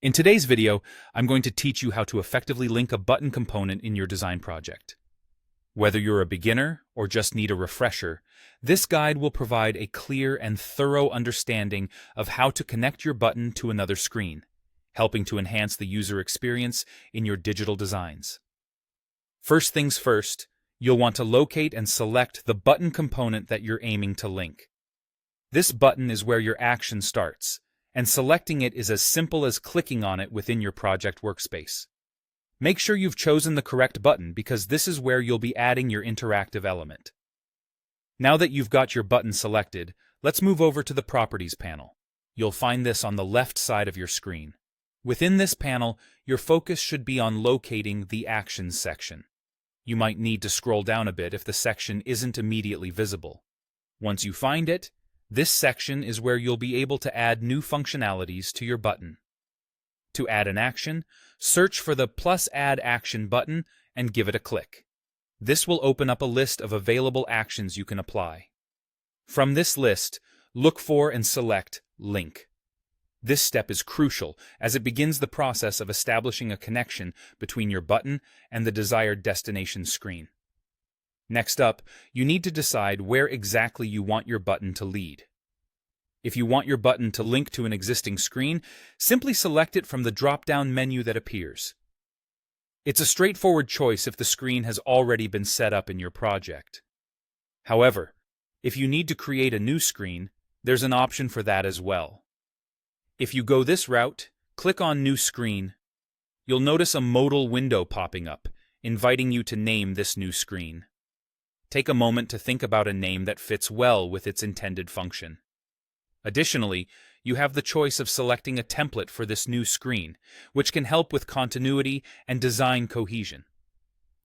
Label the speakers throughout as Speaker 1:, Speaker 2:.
Speaker 1: In today's video, I'm going to teach you how to effectively link a button component in your design project. Whether you're a beginner or just need a refresher, this guide will provide a clear and thorough understanding of how to connect your button to another screen, helping to enhance the user experience in your digital designs. First things first, you'll want to locate and select the button component that you're aiming to link. This button is where your action starts, and selecting it is as simple as clicking on it within your project workspace. Make sure you've chosen the correct button because this is where you'll be adding your interactive element. Now that you've got your button selected, let's move over to the Properties panel. You'll find this on the left side of your screen. Within this panel, your focus should be on locating the Actions section. You might need to scroll down a bit if the section isn't immediately visible. Once you find it, this section is where you'll be able to add new functionalities to your button. To add an action, search for the +Add Action button and give it a click. This will open up a list of available actions you can apply. From this list, look for and select Link. This step is crucial as it begins the process of establishing a connection between your button and the desired destination screen. Next up, you need to decide where exactly you want your button to lead. If you want your button to link to an existing screen, simply select it from the drop-down menu that appears. It's a straightforward choice if the screen has already been set up in your project. However, if you need to create a new screen, there's an option for that as well. If you go this route, click on New Screen. You'll notice a modal window popping up, inviting you to name this new screen. Take a moment to think about a name that fits well with its intended function. Additionally, you have the choice of selecting a template for this new screen, which can help with continuity and design cohesion.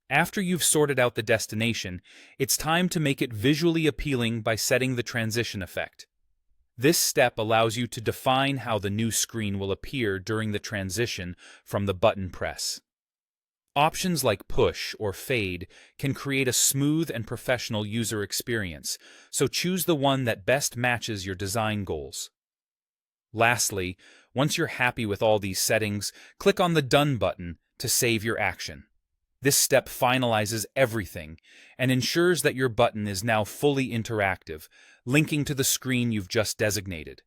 Speaker 1: After you've sorted out the destination, it's time to make it visually appealing by setting the transition effect. This step allows you to define how the new screen will appear during the transition from the button press. Options like push or fade can create a smooth and professional user experience, so choose the one that best matches your design goals. Lastly, once you're happy with all these settings, click on the Done button to save your action. This step finalizes everything and ensures that your button is now fully interactive, linking to the screen you've just designated.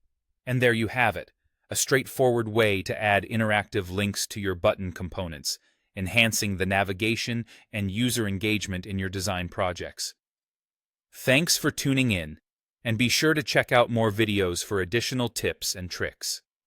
Speaker 1: And there you have it, a straightforward way to add interactive links to your button components, enhancing the navigation and user engagement in your design projects. Thanks for tuning in, and be sure to check out more videos for additional tips and tricks.